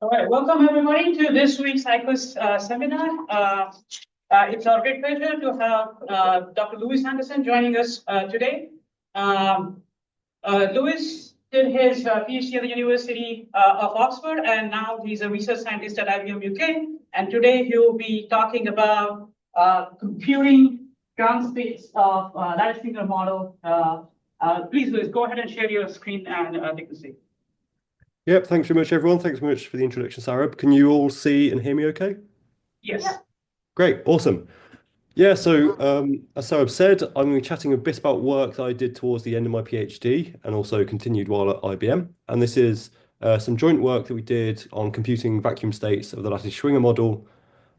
All right, welcome everybody to this week's IQuS seminar. It's our great pleasure to have Dr. Louis Anderson joining us today. Louis did his PhD at the University of Oxford, and now he's a research scientist at IBM UK. And today he'll be talking about computing ground states of lattice Schwinger model. Please, Louis, go ahead and share your screen and take the stage. Yep, thanks very much, everyone. Thanks very much for the introduction, Sarah. Can you all see and hear me okay? Yes. Yeah. Great, awesome. Yeah, so as Sarah said, I'm going to be chatting a bit about work that I did towards the end of my PhD and also continued while at IBM. And this is some joint work that we did on computing vacuum states of the lattice Schwinger model,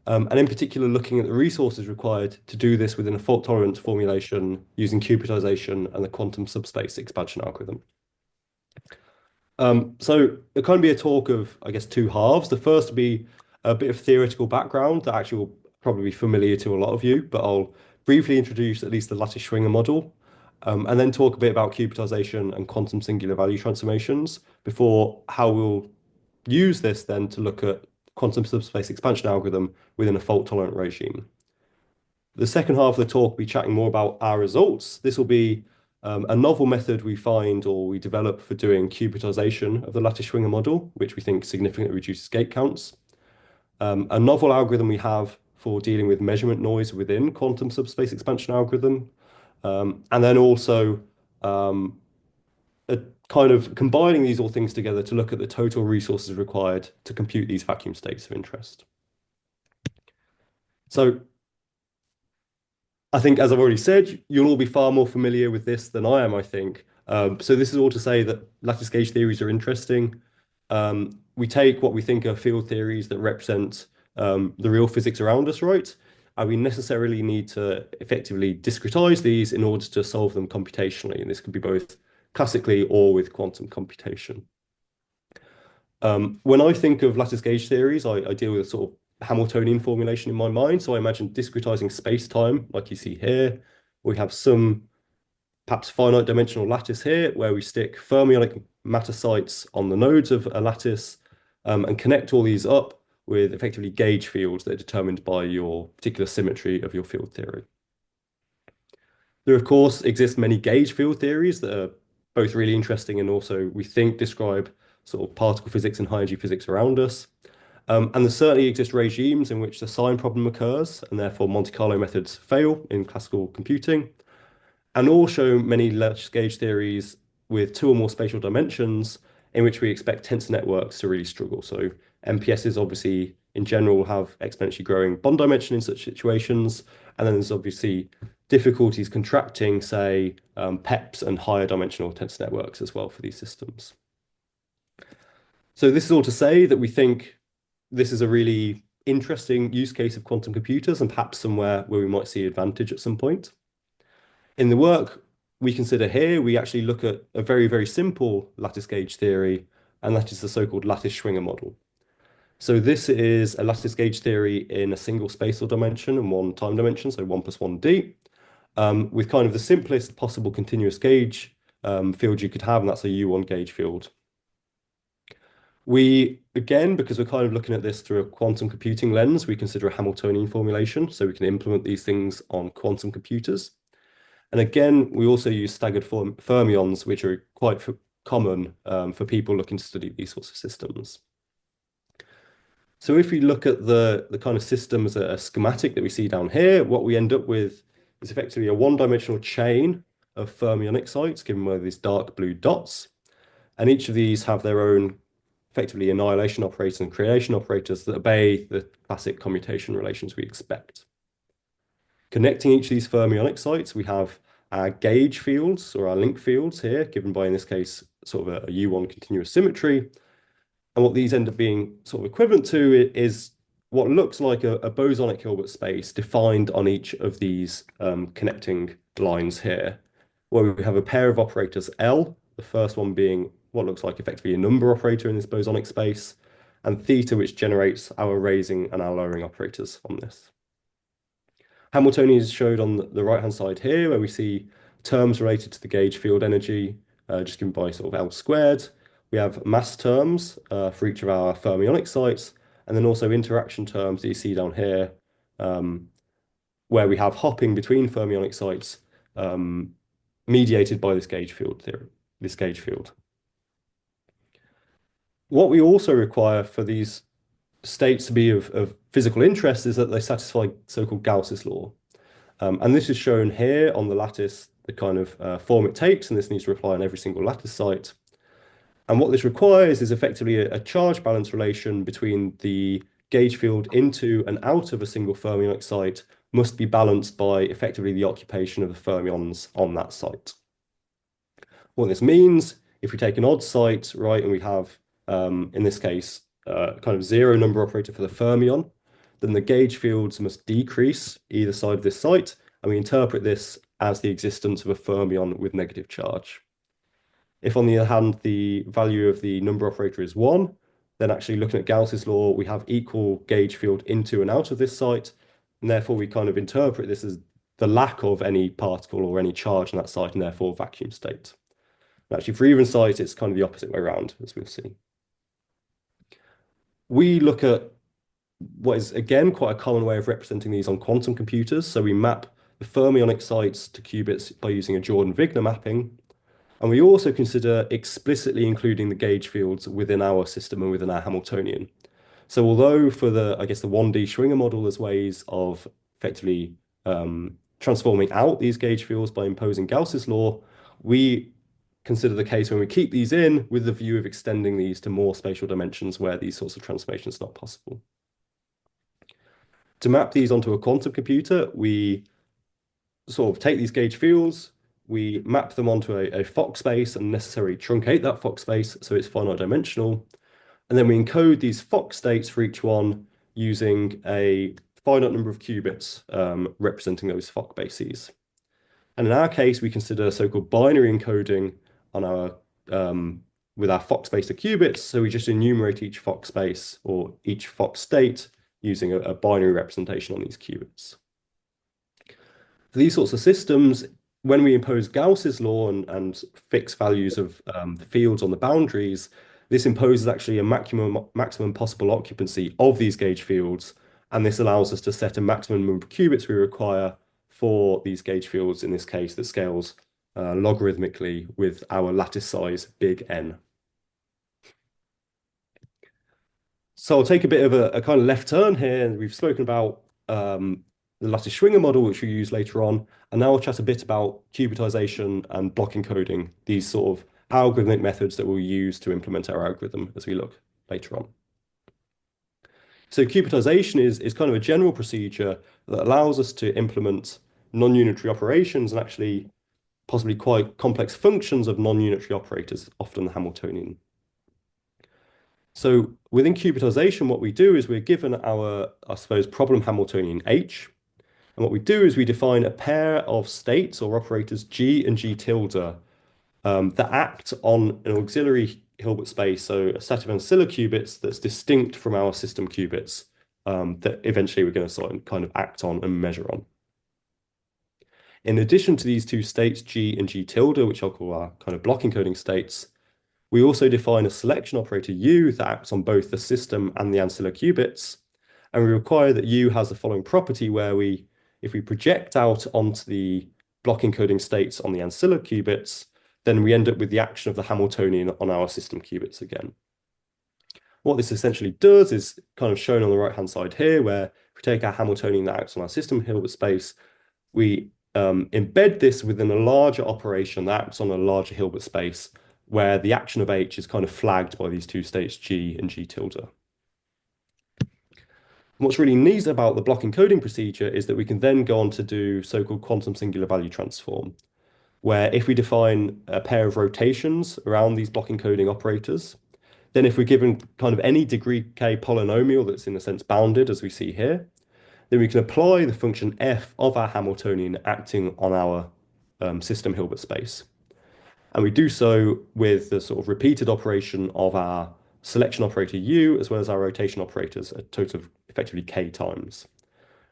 and in particular looking at the resources required to do this within a fault-tolerant formulation using qubitization and the quantum subspace expansion algorithm. So it'll kind of be a talk of, I guess, two halves. The first will be a bit of theoretical background that actually will probably be familiar to a lot of you, but I'll briefly introduce at least the lattice Schwinger model, and then talk a bit about qubitization and quantum singular value transformations before how we'll use this then to look at quantum subspace expansion algorithm within a fault-tolerant regime. The second half of the talk will be chatting more about our results. This will be a novel method we find or we develop for doing qubitization of the lattice Schwinger model, which we think significantly reduces gate counts. A novel algorithm we have for dealing with measurement noise within quantum subspace expansion algorithm. And then also a kind of combining these all things together to look at the total resources required to compute these vacuum states of interest. So I think, as I've already said, you'll all be far more familiar with this than I am, I think. So this is all to say that lattice gauge theories are interesting. We take what we think are field theories that represent the real physics around us, right? And we necessarily need to effectively discretize these in order to solve them computationally. And this could be both classically or with quantum computation. When I think of lattice gauge theories, I deal with a sort of Hamiltonian formulation in my mind. So I imagine discretizing space-time, like you see here. We have some perhaps finite dimensional lattice here, where we stick fermionic matter sites on the nodes of a lattice and connect all these up with effectively gauge fields that are determined by your particular symmetry of your field theory. There, of course, exist many gauge field theories that are both really interesting and also, we think, describe sort of particle physics and high energy physics around us. And there certainly exist regimes in which the sign problem occurs, and therefore Monte Carlo methods fail in classical computing. And also many lattice gauge theories with two or more spatial dimensions in which we expect tensor networks to really struggle. So MPSs obviously in general have exponentially growing bond dimension in such situations. And then there's obviously difficulties contracting, say, PEPs and higher dimensional tensor networks as well for these systems. So this is all to say that we think this is a really interesting use case of quantum computers and perhaps somewhere where we might see advantage at some point. In the work we consider here, we actually look at a very, very simple lattice gauge theory, and that is the so-called lattice Schwinger model. So this is a lattice gauge theory in a single spatial dimension and one time dimension, so 1 + 1d, with kind of the simplest possible continuous gauge field you could have, and that's a U1 gauge field. We, again, because we're kind of looking at this through a quantum computing lens, we consider a Hamiltonian formulation, so we can implement these things on quantum computers. And again, we also use staggered fermions, which are quite common for people looking to study these sorts of systems. So if we look at the kind of system as a schematic that we see down here, what we end up with is effectively a one-dimensional chain of fermionic sites given by these dark blue dots. And each of these have their own effectively annihilation operators and creation operators that obey the classic commutation relations we expect. Connecting each of these fermionic sites, we have our gauge fields or our link fields here, given by, in this case, sort of a U1 continuous symmetry. And what these end up being sort of equivalent to is what looks like a bosonic Hilbert space defined on each of these connecting lines here, where we have a pair of operators L, the first one being what looks like effectively a number operator in this bosonic space, and theta, which generates our raising and our lowering operators on this. Hamiltonian is showed on the right-hand side here, where we see terms related to the gauge field energy, just given by sort of L squared, We have mass terms for each of our fermionic sites, and then also interaction terms that you see down here, where we have hopping between fermionic sites mediated by this gauge field theory, this gauge field. What we also require for these states to be of physical interest is that they satisfy so-called Gauss's law. And this is shown here on the lattice, the kind of form it takes, and this needs to apply on every single lattice site. And what this requires is effectively a charge balance relation between the gauge field into and out of a single fermionic site must be balanced by effectively the occupation of the fermions on that site. What this means, if we take an odd site, right, and we have, in this case, kind of zero number operator for the fermion, then the gauge fields must decrease either side of this site, and we interpret this as the existence of a fermion with negative charge. If, on the other hand, the value of the number operator is 1, then actually looking at Gauss's law, we have equal gauge field into and out of this site, and therefore we kind of interpret this as the lack of any particle or any charge in that site, and therefore vacuum state. And actually, for even sites, it's kind of the opposite way around, as we'll see. We look at what is, again, quite a common way of representing these on quantum computers. So we map the fermionic sites to qubits by using a Jordan-Wigner mapping. And we also consider explicitly including the gauge fields within our system and within our Hamiltonian. So although for the, I guess, the 1D Schwinger model, there's ways of effectively transforming out these gauge fields by imposing Gauss's law, we consider the case when we keep these in with the view of extending these to more spatial dimensions where these sorts of transformations are not possible. To map these onto a quantum computer, we sort of take these gauge fields, we map them onto a Fock space and necessarily truncate that Fock space so it's finite dimensional. And then we encode these Fock states for each one using a finite number of qubits representing those Fock bases. And in our case, we consider so-called binary encoding on our with our Fock space to qubits. So we just enumerate each Fock space or each Fock state using a binary representation on these qubits. For these sorts of systems, when we impose Gauss's law and fix values of the fields on the boundaries, this imposes actually a maximum possible occupancy of these gauge fields, and this allows us to set a maximum number of qubits we require for these gauge fields, in this case, that scales logarithmically with our lattice size, big N. So I'll take a bit of a kind of left turn here. We've spoken about the lattice Schwinger model, which we use later on, and now I'll chat a bit about qubitization and block encoding, these sort of algorithmic methods that we'll use to implement our algorithm as we look later on. So qubitization is kind of a general procedure that allows us to implement non-unitary operations and actually possibly quite complex functions of non-unitary operators, often the Hamiltonian. So within qubitization, what we do is we're given our, I suppose, problem Hamiltonian H. And what we do is we define a pair of states or operators G and G tilde that act on an auxiliary Hilbert space, so a set of ancilla qubits that's distinct from our system qubits that eventually we're going to sort of kind of act on and measure on. In addition to these two states, G and G tilde, which I'll call our kind of block encoding states, we also define a selection operator U that acts on both the system and the ancilla qubits. And we require that U has the following property where if we project out onto the block encoding states on the ancilla qubits, then we end up with the action of the Hamiltonian on our system qubits again. What this essentially does is kind of shown on the right-hand side here, where if we take our Hamiltonian that acts on our system Hilbert space, we embed this within a larger operation that acts on a larger Hilbert space, where the action of H is kind of flagged by these two states, G and G tilde. What's really neat about the block encoding procedure is that we can then go on to do so-called quantum singular value transform, where if we define a pair of rotations around these block encoding operators, then if we're given kind of any degree k polynomial that's in a sense bounded, as we see here, then we can apply the function f of our Hamiltonian acting on our system Hilbert space. And we do so with the sort of repeated operation of our selection operator U, as well as our rotation operators, a total of effectively k times.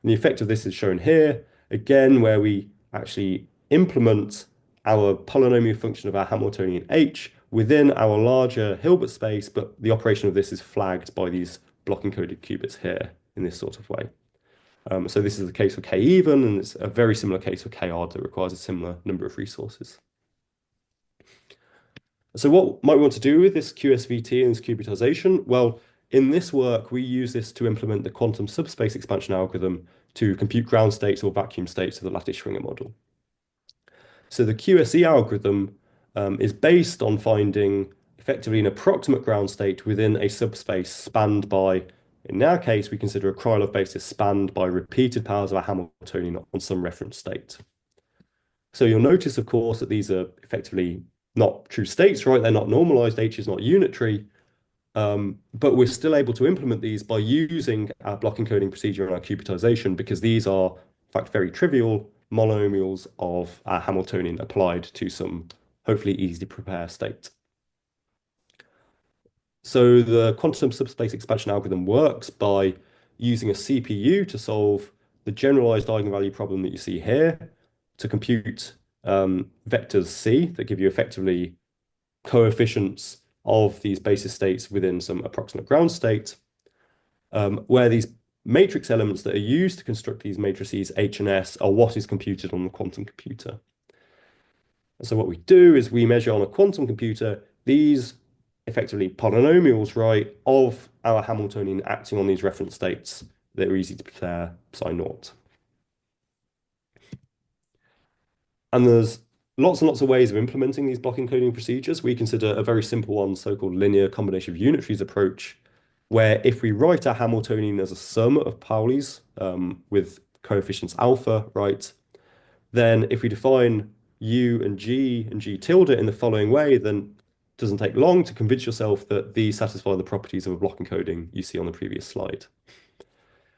And the effect of this is shown here, again, where we actually implement our polynomial function of our Hamiltonian H within our larger Hilbert space, but the operation of this is flagged by these block encoded qubits here in this sort of way. So this is the case for K even, and it's a very similar case for K odd that requires a similar number of resources. So what might we want to do with this QSVT and this qubitization? Well, in this work, we use this to implement the quantum subspace expansion algorithm to compute ground states or vacuum states of the lattice Schwinger model. So the QSE algorithm is based on finding effectively an approximate ground state within a subspace spanned by, in our case, we consider a Krylov basis spanned by repeated powers of a Hamiltonian on some reference state. So you'll notice, of course, that these are effectively not true states, right? They're not normalized. H is not unitary. But we're still able to implement these by using our block encoding procedure and our qubitization because these are, in fact, very trivial monomials of our Hamiltonian applied to some hopefully easy to prepare state. So the quantum subspace expansion algorithm works by using a CPU to solve the generalized eigenvalue problem that you see here to compute vectors C that give you effectively coefficients of these basis states within some approximate ground state, where these matrix elements that are used to construct these matrices H and S are what is computed on the quantum computer. And so what we do is we measure on a quantum computer these effectively polynomials, right, of our Hamiltonian acting on these reference states that are easy to declare psi naught. And there's lots and lots of ways of implementing these block encoding procedures. We consider a very simple one, so-called linear combination of unitaries approach, where if we write our Hamiltonian as a sum of Paulis with coefficients alpha, right, then if we define U and G tilde in the following way, then it doesn't take long to convince yourself that these satisfy the properties of a block encoding you see on the previous slide.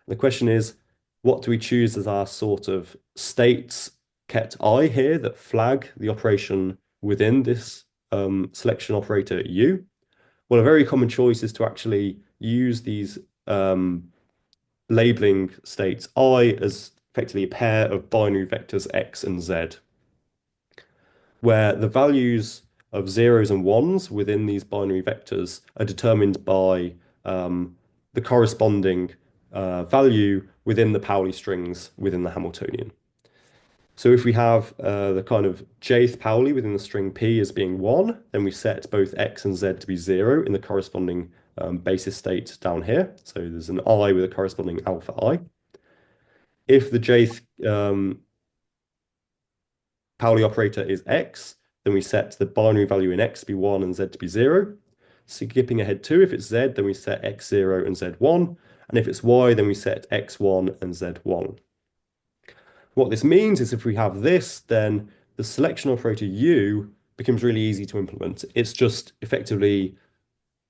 The question is, what do we choose as our sort of states ket I here that flag the operation within this selection operator U? Well, a very common choice is to actually use these labeling states I as effectively a pair of binary vectors X and Z, where the values of zeros and ones within these binary vectors are determined by the corresponding value within the Pauli strings within the Hamiltonian. So if we have the kind of jth Pauli within the string P as being 1, then we set both X and Z to be 0 in the corresponding basis state down here. So there's an I with a corresponding alpha I. If the jth Pauli operator is X, then we set the binary value in X to be 1 and Z to be 0. Skipping ahead too, if it's Z, then we set X0 and Z1. And if it's Y, then we set X1 and Z1. What this means is if we have this, then the selection operator U becomes really easy to implement. It's just effectively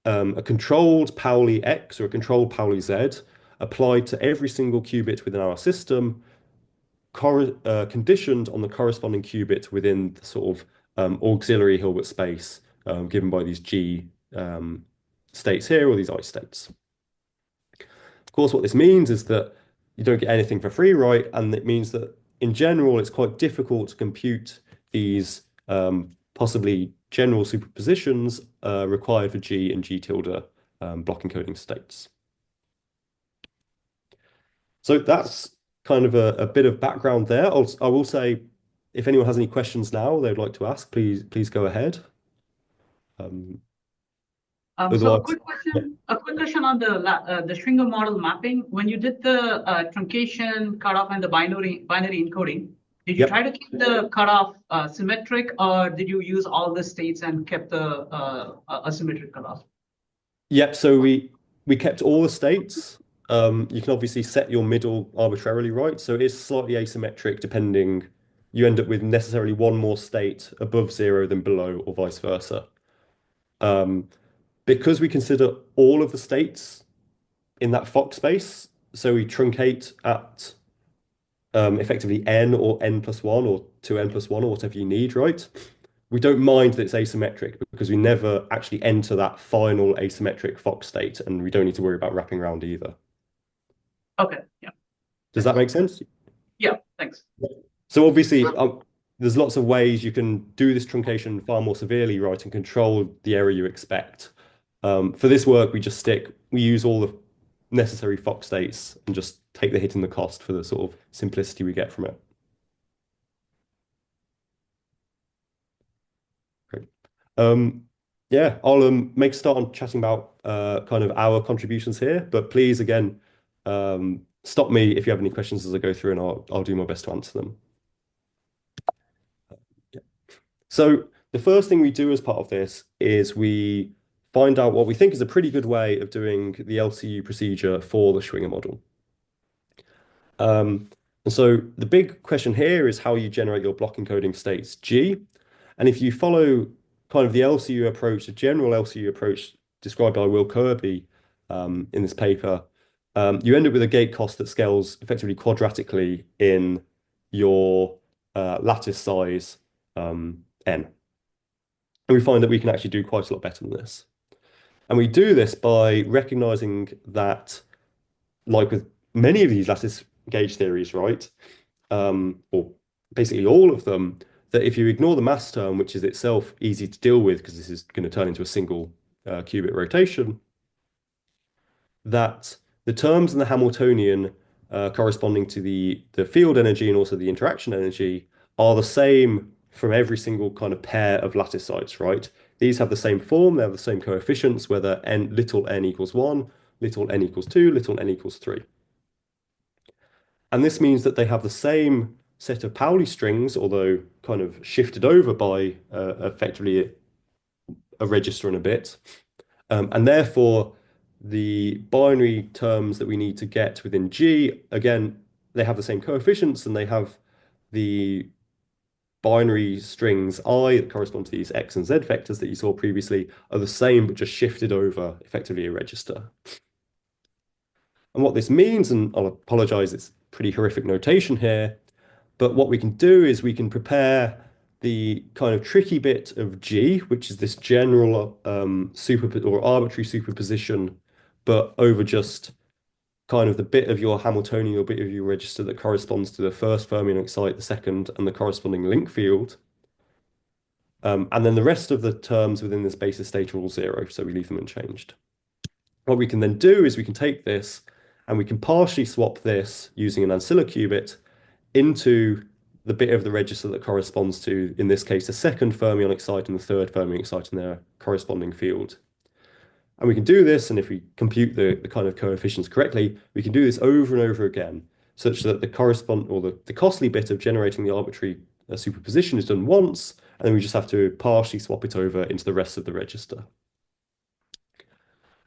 a controlled Pauli X or a controlled Pauli Z applied to every single qubit within our system, conditioned on the corresponding qubit within the sort of auxiliary Hilbert space given by these G states here or these I states. Of course, what this means is that you don't get anything for free, right? And it means that in general, it's quite difficult to compute these possibly general superpositions required for G and G tilde block encoding states. So that's kind of a bit of background there. I will say, if anyone has any questions now they'd like to ask, please go ahead. So a quick question on the Schwinger model mapping. When you did the truncation, cutoff, and the binary encoding, did you try to keep the cutoff symmetric, or did you use all the states and kept the asymmetric cutoff? Yep. So we kept all the states. You can obviously set your middle arbitrarily, right? So it is slightly asymmetric depending. You end up with necessarily one more state above 0 than below, or vice versa. Because we consider all of the states in that Fock space, so we truncate at effectively n or n plus 1 or 2n plus 1 or whatever you need, right? We don't mind that it's asymmetric because we never actually enter that final asymmetric Fock state, and we don't need to worry about wrapping around either. Okay, yeah. Does that make sense? Yeah, thanks. So obviously, there's lots of ways you can do this truncation far more severely, right, and control the error you expect. For this work, we use all the necessary Fox states and just take the hit in the cost for the sort of simplicity we get from it. Great. Yeah, I'll make a start on chatting about kind of our contributions here, but please again stop me if you have any questions as I go through, and I'll do my best to answer them. Yeah. So the first thing we do as part of this is we find out what we think is a pretty good way of doing the LCU procedure for the Schwinger model. And so the big question here is how you generate your block encoding states G. And if you follow kind of the LCU approach, the general LCU approach described by Will Kirby in this paper, you end up with a gate cost that scales effectively quadratically in your lattice size n. And we find that we can actually do quite a lot better than this. And we do this by recognizing that, like with many of these lattice gauge theories, right, or basically all of them, that if you ignore the mass term, which is itself easy to deal with because this is going to turn into a single qubit rotation, that the terms in the Hamiltonian corresponding to the field energy and also the interaction energy are the same from every single kind of pair of lattice sites, right? These have the same form, they have the same coefficients, whether little n equals 1, little n equals 2, little n equals 3. And this means that they have the same set of Pauli strings, although kind of shifted over by effectively a register and a bit. And therefore, the binary terms that we need to get within G, again, they have the same coefficients and they have the binary strings I that correspond to these X and Z vectors that you saw previously are the same, but just shifted over effectively a register. And what this means, and I'll apologize, it's pretty horrific notation here, but what we can do is we can prepare the kind of tricky bit of G, which is this general or arbitrary superposition, but over just kind of the bit of your Hamiltonian or bit of your register that corresponds to the first fermionic site, the second, and the corresponding link field. And then the rest of the terms within this basis state are all 0, so we leave them unchanged. What we can then do is we can take this and we can partially swap this using an ancilla qubit into the bit of the register that corresponds to, in this case, the second fermionic site and the third fermionic site in their corresponding field. And we can do this, and if we compute the kind of coefficients correctly, we can do this over and over again, such that the costly bit of generating the arbitrary superposition is done once, and then we just have to partially swap it over into the rest of the register.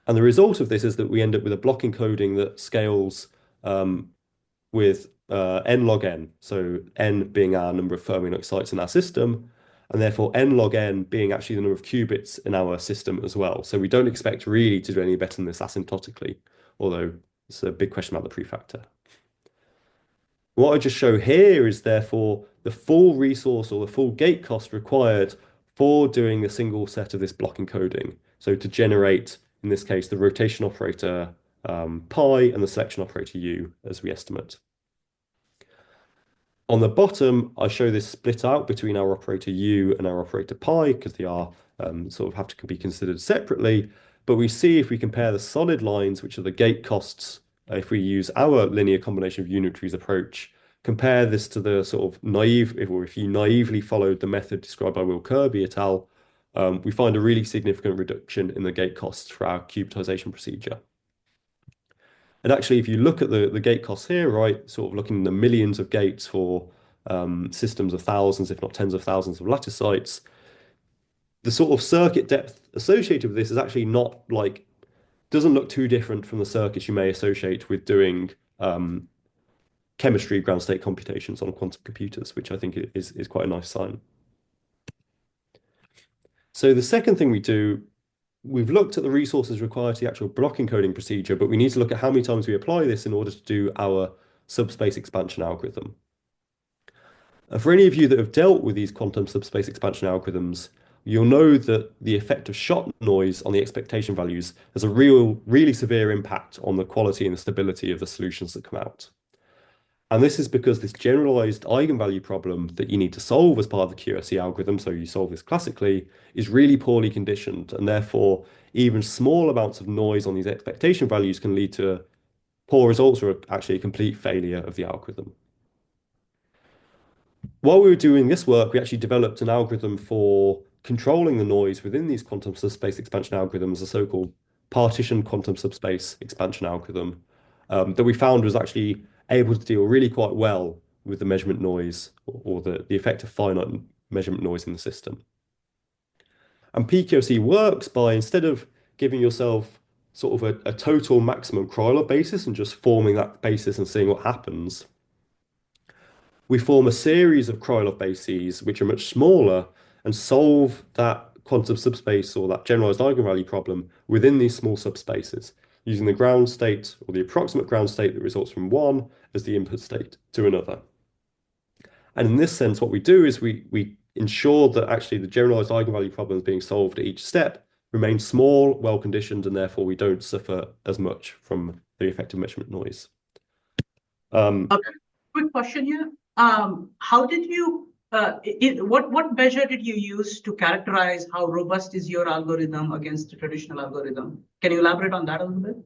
And the result of this is that we end up with a block encoding that scales with n log n, so n being our number of fermionic sites in our system, and therefore n log n being actually the number of qubits in our system as well. So we don't expect really to do any better than this asymptotically, although it's a big question about the prefactor. What I just show here is therefore the full resource or the full gate cost required for doing a single set of this block encoding. So to generate, in this case, the rotation operator pi and the selection operator u as we estimate. On the bottom, I show this split out between our operator u and our operator pi because they are sort of have to be considered separately. But we see if we compare the solid lines, which are the gate costs, if we use our linear combination of unitaries approach, compare this to the sort of naive, if you naively followed the method described by Will Kirby et al., we find a really significant reduction in the gate costs for our qubitization procedure. And actually, if you look at the gate costs here, right, sort of looking at the millions of gates for systems of thousands, if not tens of thousands of lattice sites, the sort of circuit depth associated with this is actually not like, doesn't look too different from the circuits you may associate with doing chemistry ground state computations on quantum computers, which I think is quite a nice sign. So the second thing we do, we've looked at the resources required to the actual block encoding procedure, but we need to look at how many times we apply this in order to do our subspace expansion algorithm. For any of you that have dealt with these quantum subspace expansion algorithms, you'll know that the effect of shot noise on the expectation values has a really severe impact on the quality and the stability of the solutions that come out. And this is because this generalized eigenvalue problem that you need to solve as part of the QSE algorithm, so you solve this classically, is really poorly conditioned. And therefore, even small amounts of noise on these expectation values can lead to poor results or actually a complete failure of the algorithm. While we were doing this work, we actually developed an algorithm for controlling the noise within these quantum subspace expansion algorithms, a so-called partition quantum subspace expansion algorithm, that we found was actually able to deal really quite well with the measurement noise or the effect of finite measurement noise in the system. And PQSE works by, instead of giving yourself sort of a total maximum Krylov basis and just forming that basis and seeing what happens, we form a series of Krylov bases which are much smaller and solve that quantum subspace or that generalized eigenvalue problem within these small subspaces, using the ground state or the approximate ground state that results from one as the input state to another. And in this sense, what we do is we ensure that actually the generalized eigenvalue problems being solved at each step remain small, well-conditioned, and therefore we don't suffer as much from the effective measurement noise. Okay. Quick question here. How did you, what measure did you use to characterize how robust is your algorithm against the traditional algorithm? Can you elaborate on that a little bit?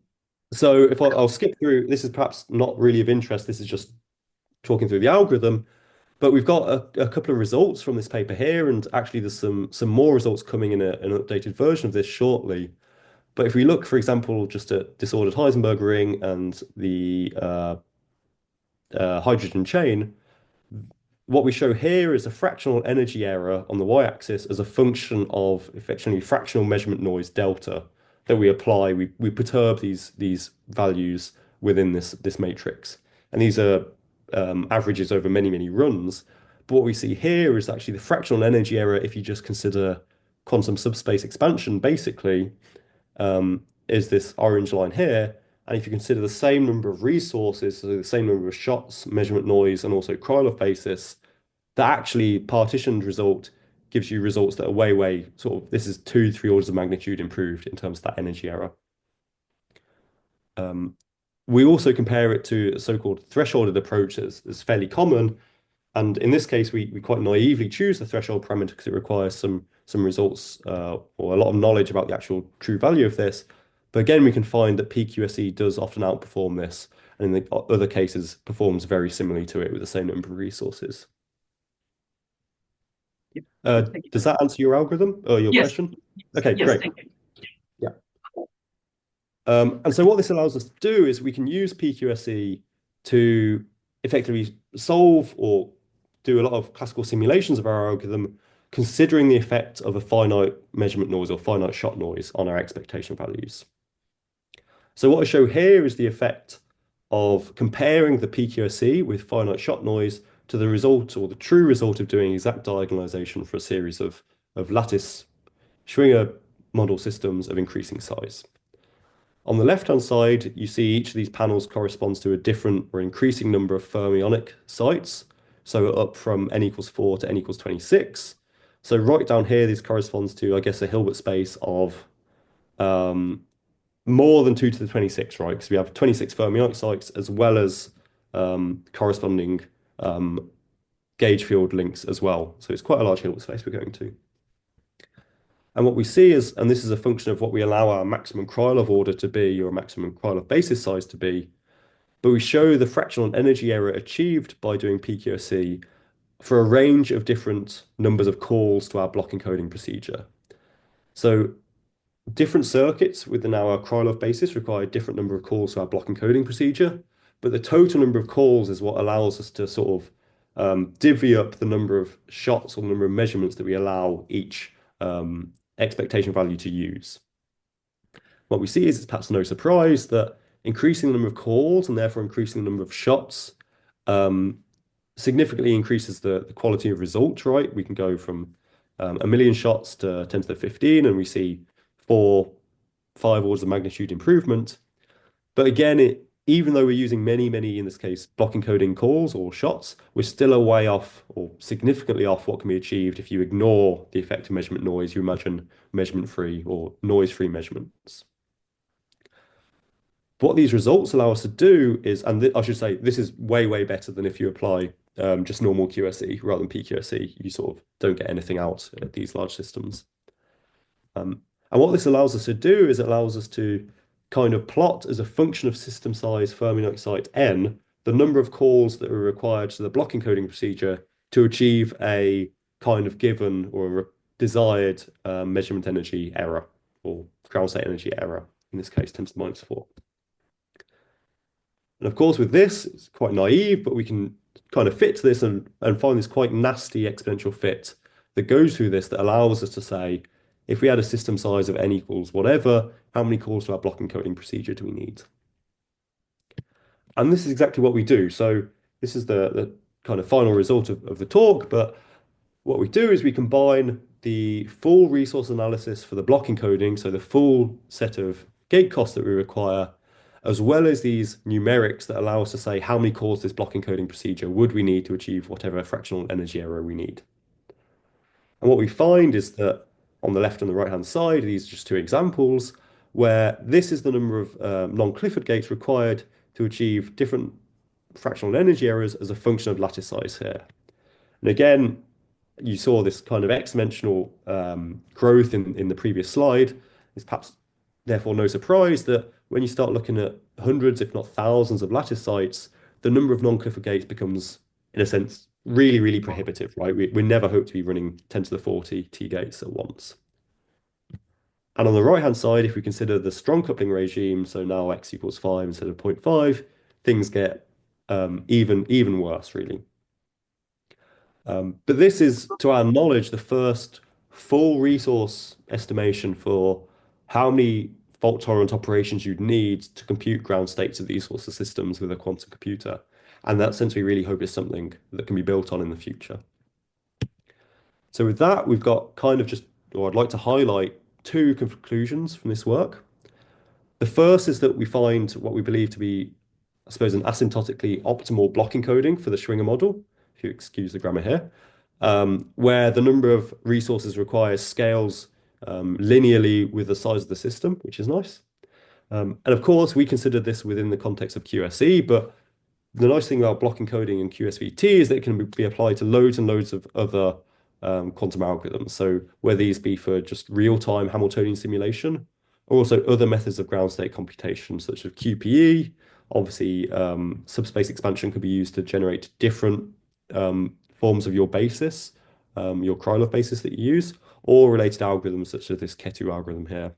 So if I'll skip through, this is perhaps not really of interest. This is just talking through the algorithm, but we've got a couple of results from this paper here, and actually there's some more results coming in an updated version of this shortly. But if we look, for example, just at disordered Heisenberg ring and the hydrogen chain, what we show here is a fractional energy error on the y-axis as a function of effectively fractional measurement noise delta that we apply. We perturb these values within this matrix. And these are averages over many runs. But what we see here is actually the fractional energy error, if you just consider quantum subspace expansion, basically, is this orange line here. And if you consider the same number of resources, so the same number of shots, measurement noise, and also Krylov basis, the actually partitioned result gives you results that are way sort of, this is 2-3 orders of magnitude improved in terms of that energy error. We also compare it to a so-called thresholded approach that's fairly common. And in this case, we quite naively choose the threshold parameter because it requires some results or a lot of knowledge about the actual true value of this. But again, we can find that PQSE does often outperform this, and in the other cases performs very similarly to it with the same number of resources. Does that answer your algorithm or your question? Okay, Yes, great. thank you. Yeah. And so what this allows us to do is we can use PQSE to effectively solve or do a lot of classical simulations of our algorithm, considering the effect of a finite measurement noise or finite shot noise on our expectation values. So what I show here is the effect of comparing the PQSE with finite shot noise to the result or the true result of doing exact diagonalization for a series of lattice Schwinger model systems of increasing size. On the left-hand side, you see each of these panels corresponds to a different or increasing number of fermionic sites. So up from n equals 4 to n equals 26. So right down here, this corresponds to, I guess, a Hilbert space of more than 2 to the 26, right? Because we have 26 fermionic sites as well as corresponding gauge field links as well. So it's quite a large Hilbert space we're going to. And what we see is, and this is a function of what we allow our maximum Krylov order to be or maximum Krylov basis size to be, but we show the fractional energy error achieved by doing PQSE for a range of different numbers of calls to our block encoding procedure. So different circuits within our Krylov basis require a different number of calls to our block encoding procedure, but the total number of calls is what allows us to sort of divvy up the number of shots or the number of measurements that we allow each expectation value to use. What we see is, it's perhaps no surprise that increasing the number of calls and therefore increasing the number of shots significantly increases the quality of result, right? We can go from 1 million shots to 10 to the 15, and we see 4-5 orders of magnitude improvement. But again, even though we're using many, in this case, block encoding calls or shots, we're still a way off or significantly off what can be achieved if you ignore the effective measurement noise, you imagine measurement-free or noise-free measurements. What these results allow us to do is, and I should say, this is way, way better than if you apply just normal QSE rather than PQSE. You sort of don't get anything out at these large systems. And what this allows us to do is it allows us to kind of plot as a function of system size fermi site n, the number of calls that are required to the block encoding procedure to achieve a kind of given or a desired measurement energy error or ground state energy error, in this case 10 to the minus 4. And of course, with this, it's quite naive, but we can kind of fit to this and find this quite nasty exponential fit that goes through this that allows us to say, if we had a system size of n equals whatever, how many calls to our block encoding procedure do we need? And this is exactly what we do. So this is the kind of final result of the talk, but what we do is we combine the full resource analysis for the block encoding, so the full set of gate costs that we require, as well as these numerics that allow us to say how many calls this block encoding procedure would we need to achieve whatever fractional energy error we need. And what we find is that on the left and the right-hand side, these are just two examples, where this is the number of non-Clifford gates required to achieve different fractional energy errors as a function of lattice size here. And again, you saw this kind of exponential growth in the previous slide. It's perhaps therefore no surprise that when you start looking at hundreds, if not thousands of lattice sites, the number of non-Clifford gates becomes, in a sense, really, really prohibitive, right? We never hope to be running 10 to the 40 T gates at once. And on the right-hand side, if we consider the strong coupling regime, so now x equals 5 instead of 0.5, things get even worse, really. But this is, to our knowledge, the first full resource estimation for how many fault-tolerant operations you'd need to compute ground states of these sorts of systems with a quantum computer. And that sense we really hope is something that can be built on in the future. So with that, we've got kind of just, or I'd like to highlight two conclusions from this work. The first is that we find what we believe to be, I suppose, an asymptotically optimal block encoding for the Schwinger model, if you excuse the grammar here, where the number of resources required scales linearly with the size of the system, which is nice. And of course, we consider this within the context of QSE, but the nice thing about block encoding and QSVT is that it can be applied to loads and loads of other quantum algorithms. So whether these be for just real-time Hamiltonian simulation, or also other methods of ground state computation, such as QPE. Obviously, subspace expansion could be used to generate different forms of your basis, your Krylov basis that you use, or related algorithms such as this Ketu algorithm here.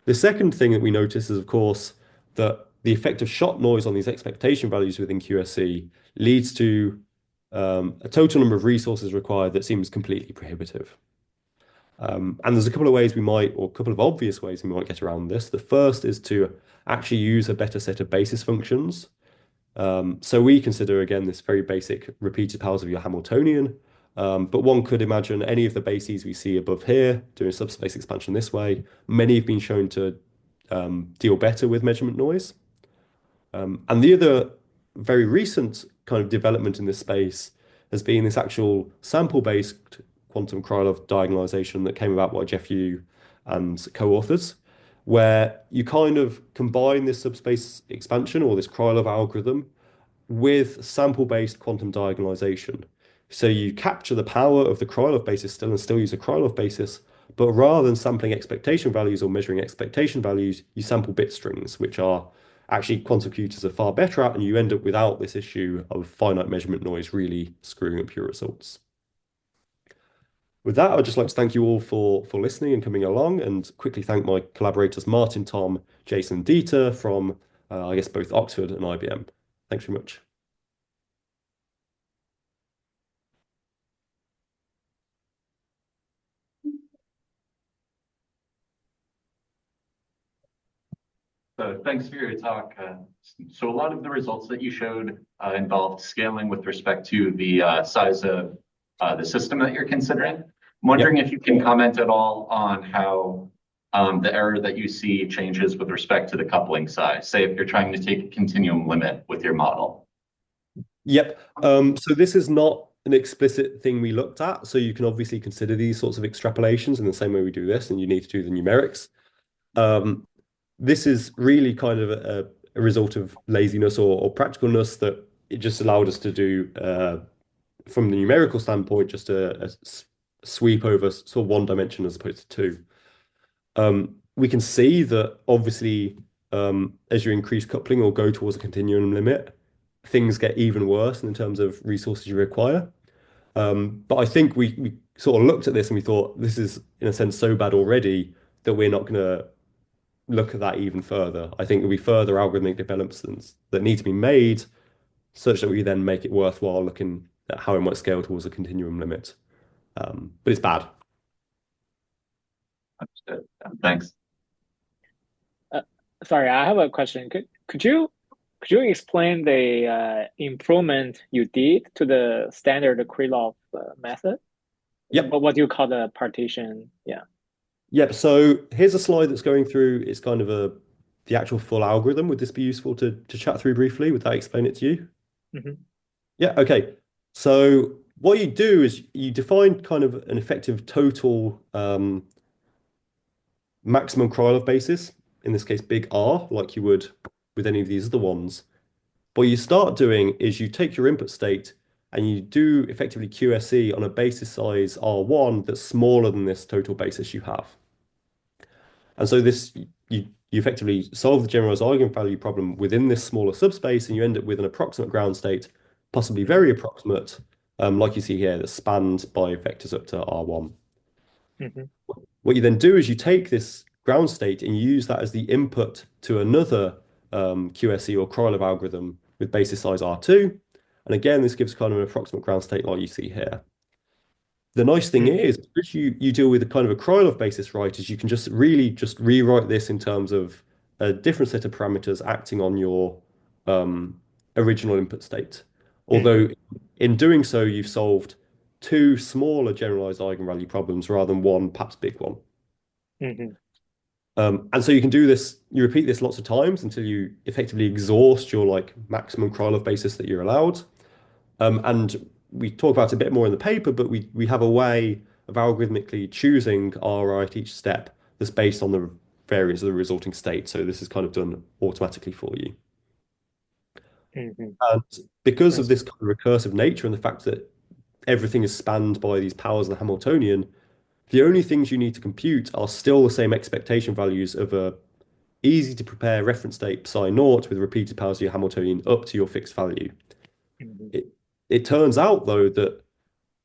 The second thing that we notice is, of course, that the effect of shot noise on these expectation values within QSE leads to a total number of resources required that seems completely prohibitive. And there's a couple of ways we might, or a couple of obvious ways we might get around this. The first is to actually use a better set of basis functions. So we consider, again, this very basic repeated powers of your Hamiltonian. But one could imagine any of the bases we see above here doing subspace expansion this way. Many have been shown to deal better with measurement noise. And the other very recent kind of development in this space has been this actual sample-based quantum Krylov diagonalization that came about by Jeff Yu and co-authors, where you kind of combine this subspace expansion or this Krylov algorithm with sample-based quantum diagonalization. So you capture the power of the Krylov basis still and still use a Krylov basis, but rather than sampling expectation values or measuring expectation values, you sample bit strings, which are actually quantum computers are far better at, and you end up without this issue of finite measurement noise really screwing up your results. With that, I'd just like to thank you all for listening and coming along, and quickly thank my collaborators Martin, Tom, Jason, Dieter from, I guess, both Oxford and IBM. Thanks very much. So thanks for your talk. So a lot of the results that you showed involved scaling with respect to the size of the system that you're considering. I'm wondering if you can comment at all on how the error that you see changes with respect to the coupling size. Say if you're trying to take a continuum limit with your model. Yep. So this is not an explicit thing we looked at. So you can obviously consider these sorts of extrapolations in the same way we do this, and you need to do the numerics. this is really kind of a result of laziness or practicalness that it just allowed us to do from the numerical standpoint, just a sweep over sort of one dimension as opposed to two. We can see that obviously as you increase coupling or go towards a continuum limit, things get even worse in terms of resources you require. But I think we sort of looked at this and we thought this is in a sense so bad already that we're not going to look at that even further. I think there'll be further algorithmic developments that need to be made such that we then make it worthwhile looking at how it might scale towards a continuum limit. But it's bad. Understood. Thanks. Sorry, I have a question. Could you explain the improvement you did to the standard Krylov method? Yep. What do you call the partition? Yeah. Yep. So here's a slide that's going through. It's kind of the actual full algorithm. Would this be useful to chat through briefly? Would that explain it to you? Mm-hmm. Yeah. Okay. So what you do is you define kind of an effective total maximum Krylov basis, in this case, big R, like you would with any of these other ones. What you start doing is you take your input state and you do effectively QSE on a basis size R1 that's smaller than this total basis you have. And so this you effectively solve the generalized eigenvalue problem within this smaller subspace, and you end up with an approximate ground state, possibly very approximate, like you see here, that's spanned by vectors up to R1. Mm-hmm. What you then do is you take this ground state and you use that as the input to another QSE or Krylov algorithm with basis size R2. And again, this gives kind of an approximate ground state like you see here. The nice thing is, because you deal with a kind of a Krylov basis, right, is you can just really just rewrite this in terms of a different set of parameters acting on your original input state. Although in doing so, you've solved two smaller generalized eigenvalue problems rather than one perhaps big one. Mm-hmm. And so you can do this, you repeat this lots of times until you effectively exhaust your like maximum Krylov basis that you're allowed. And we talk about it a bit more in the paper, but we have a way of algorithmically choosing RI at each step that's based on the variance of the resulting state. So this is kind of done automatically for you. Mm-hmm. And because of this kind of recursive nature and the fact that everything is spanned by these powers of the Hamiltonian, the only things you need to compute are still the same expectation values of a easy to prepare reference state psi naught with repeated powers of your Hamiltonian up to your fixed value. Mm-hmm. It turns out though that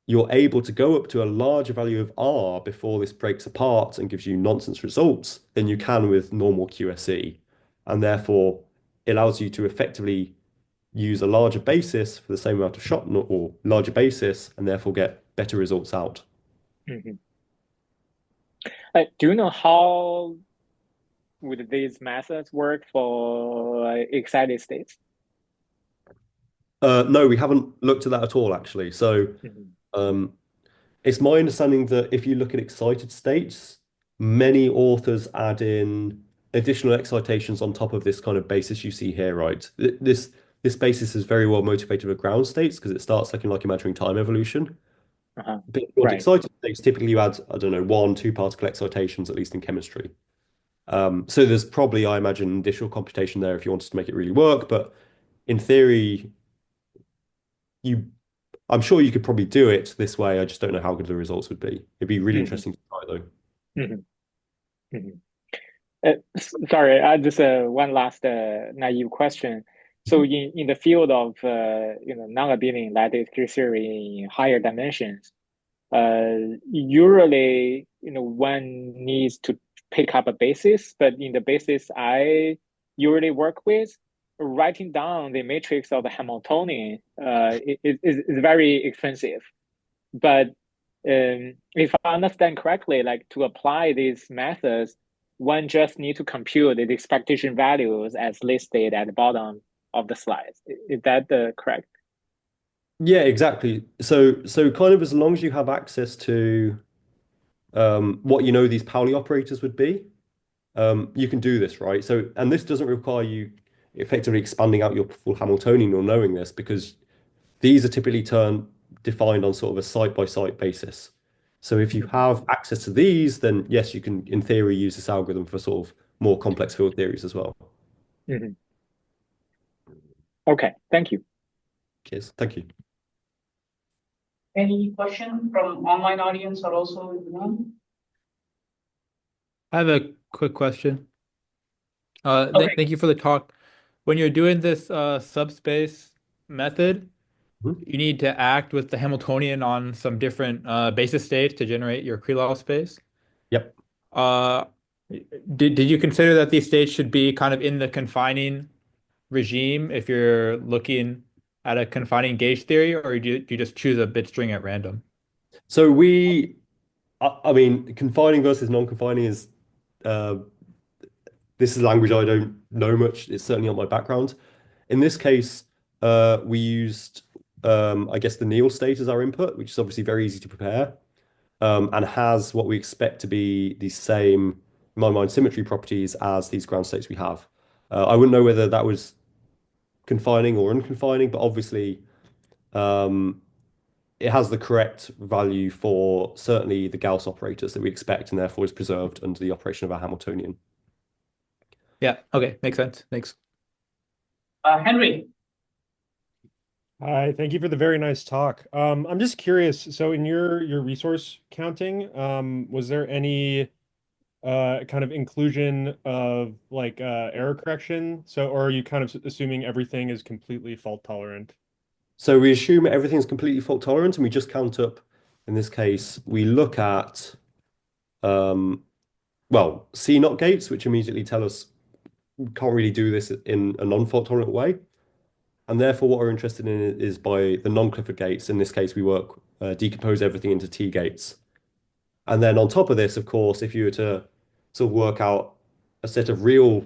you're able to go up to a larger value of R before this breaks apart and gives you nonsense results than you can with normal QSE. And therefore it allows you to effectively use a larger basis for the same amount of shot or larger basis and therefore get better results out. Mm-hmm. Do you know how would these methods work for excited states? No, we haven't looked at that at all, actually. So it's my understanding that if you look at excited states, many authors add in additional excitations on top of this kind of basis you see here, right? This basis is very well motivated with ground states because it starts looking like imaginary time evolution. But if you want excited states, typically you add, I don't know, 1-2 particle excitations, at least in chemistry. So there's probably, I imagine, additional computation there if you wanted to make it really work. But in theory, I'm sure you could probably do it this way. I just don't know how good the results would be. It'd be really interesting to try, though. Mm-hmm. Mm-hmm. Sorry, just one last naive question. So in the field of non-abelian lattice theory in higher dimensions, usually one needs to pick up a basis, but in the basis I usually work with, writing down the matrix of the Hamiltonian is very expensive. But if I understand correctly, like to apply these methods, one just need to compute the expectation values as listed at the bottom of the slides. Is that correct? Yeah, exactly. So kind of as long as you have access to what these Pauli operators would be, you can do this, right? So, and this doesn't require you effectively expanding out your full Hamiltonian or knowing this because these are typically defined on sort of a site-by-site basis. So if you have access to these, then yes, you can, in theory, use this algorithm for sort of more complex field theories as well. Mhm. Okay, thank you. Cheers. Thank you. Any question from online audience or also in the room? I have a quick question. Okay. Thank you for the talk. When you're doing this subspace method, Mhm. you need to act with the Hamiltonian on some different basis states to generate your Krylov space. Yep. Uh, did you consider that these states should be kind of in the confining regime if you're looking at a confining gauge theory, or do you just choose a bit string at random? So I mean, confining versus non-confining is uh, this is language I don't know much. It's certainly not my background. In this case, we used, I guess, the Neal state as our input, which is obviously very easy to prepare, and has what we expect to be the same, in my mind, symmetry properties as these ground states we have. I wouldn't know whether that was confining or unconfining, but obviously, it has the correct value for certainly the Gauss operators that we expect, and therefore is preserved under the operation of our Hamiltonian. Yeah, okay, makes sense. Thanks. Henry. Hi, thank you for the very nice talk. I'm just curious, so in your resource counting, was there any kind of inclusion of like error correction? So, or are you kind of assuming everything is completely fault tolerant? So we assume everything's completely fault tolerant, and we just count up. In this case, we look at well, C not gates, which immediately tell us we can't really do this in a non-fault tolerant way. And therefore, what we're interested in is by the non-Clifford gates. In this case, we decompose everything into T gates. And then on top of this, of course, if you were to sort of work out a set of real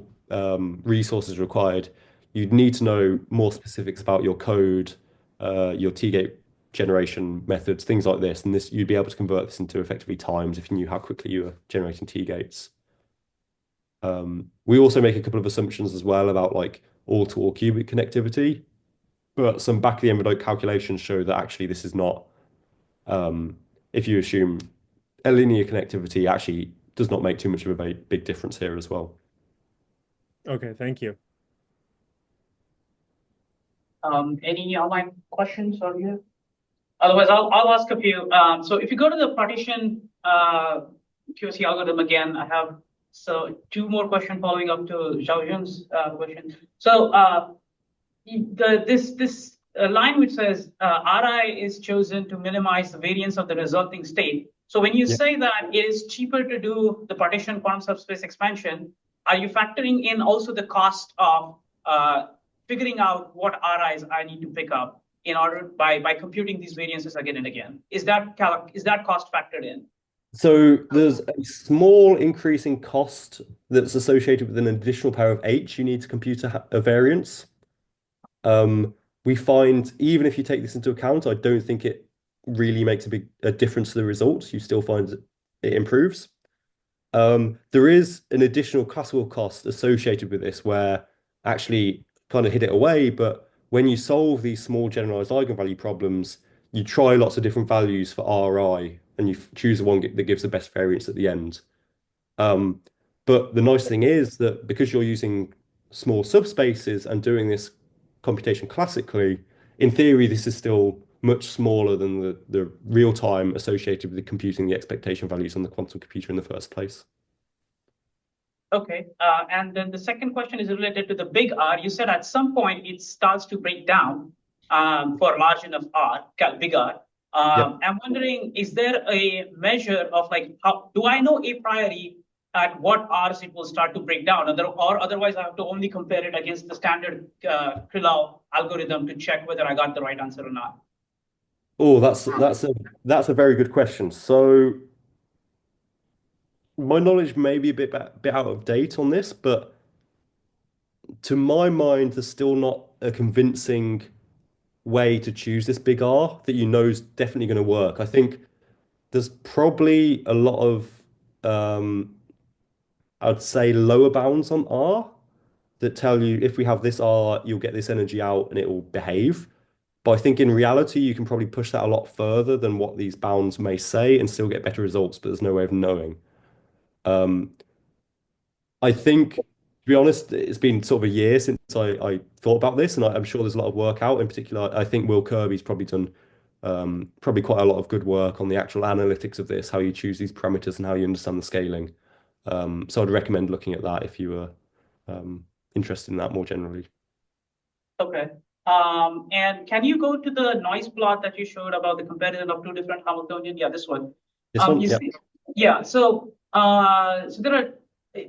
resources required, you'd need to know more specifics about your code, your T-gate generation methods, things like this. And this you'd be able to convert this into effectively times if you knew how quickly you were generating T-gates. We also make a couple of assumptions as well about like all-to-all qubit connectivity, but some back of the envelope calculations show that actually this is not, if you assume a linear connectivity, actually does not make too much of a very big difference here as well. Okay, thank you. Any online questions or you? Otherwise, I'll ask a few. So if you go to the partition QSE algorithm again, I have two more questions following up to Xiaojun's question. So this line which says Ri is chosen to minimize the variance of the resulting state. So when you say that it is cheaper to do the partition quantum subspace expansion, are you factoring in also the cost of figuring out what Ri's I need to pick up in order by computing these variances again and again? Is that cost factored in? So there's a small increase in cost that's associated with an additional pair of H you need to compute a variance. We find even if you take this into account, I don't think it really makes a difference to the results. You still find it improves. There is an additional classical cost associated with this where actually kind of hid it away, but when you solve these small generalized eigenvalue problems, you try lots of different values for Ri and you choose the one that gives the best variance at the end. But the nice thing is that because you're using small subspaces and doing this computation classically, in theory, this is still much smaller than the real time associated with computing the expectation values on the quantum computer in the first place. Okay, and then the second question is related to the big R. You said at some point it starts to break down for large enough R, big R. I'm wondering, is there a measure of like, how do I know a priori at what R's it will start to break down? Or otherwise I have to only compare it against the standard Krylov algorithm to check whether I got the right answer or not? Oh, that's a very good question. So my knowledge may be a bit out of date on this, but to my mind, there's still not a convincing way to choose this big R that you know is definitely going to work. I think there's probably a lot of I'd say lower bounds on R that tell you if we have this R, you'll get this energy out and it will behave. But I think in reality, you can probably push that a lot further than what these bounds may say and still get better results, but there's no way of knowing. I think, to be honest, it's been sort of a year since I thought about this, and I'm sure there's a lot of work out. In particular, I think Will Kirby's probably done probably quite a lot of good work on the actual analytics of this, how you choose these parameters and how you understand the scaling. So I'd recommend looking at that if you were interested in that more generally. Okay. And can you go to the noise plot that you showed about the comparison of two different Hamiltonian? Yeah, this one. This one, You yeah. see, yeah. So,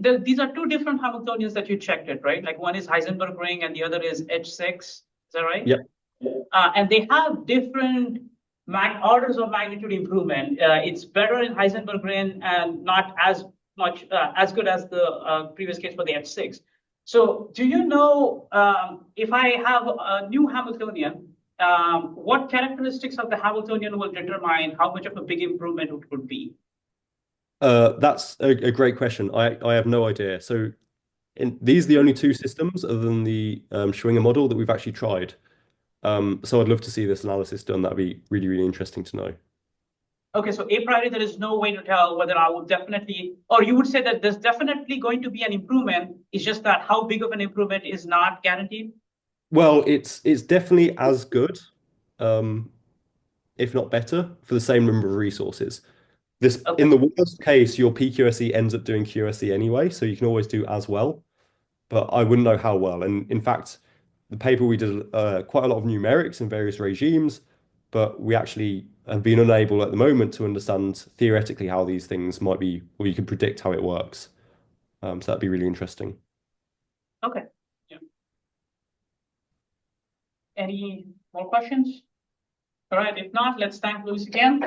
these are two different Hamiltonians that you checked it, right? Like one is Heisenberg ring and the other is H6. Is that right? Yep. And they have different orders of magnitude improvement. It's better in Heisenberg ring and not as much as good as the previous case for the H6. So do you know if I have a new Hamiltonian, what characteristics of the Hamiltonian will determine how much of a big improvement it would be? That's a great question. I have no idea. So these are the only two systems other than the Schwinger model that we've actually tried. So I'd love to see this analysis done. That'd be really, really interesting to know. Okay, so a priori, there is no way to tell whether I would definitely, or you would say that there's definitely going to be an improvement. It's just that how big of an improvement is not guaranteed. Well, it's definitely as good, if not better, for the same number of resources. This Okay. in the worst case, your PQSE ends up doing QSE anyway, so you can always do as well. But I wouldn't know how well. And in fact, the paper we did quite a lot of numerics in various regimes, but we actually have been unable at the moment to understand theoretically how these things might be, or you can predict how it works. So that'd be really interesting. Okay. Yeah. Any more questions? All right. If not, let's thank Louis again.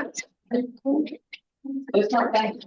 Let's not thank.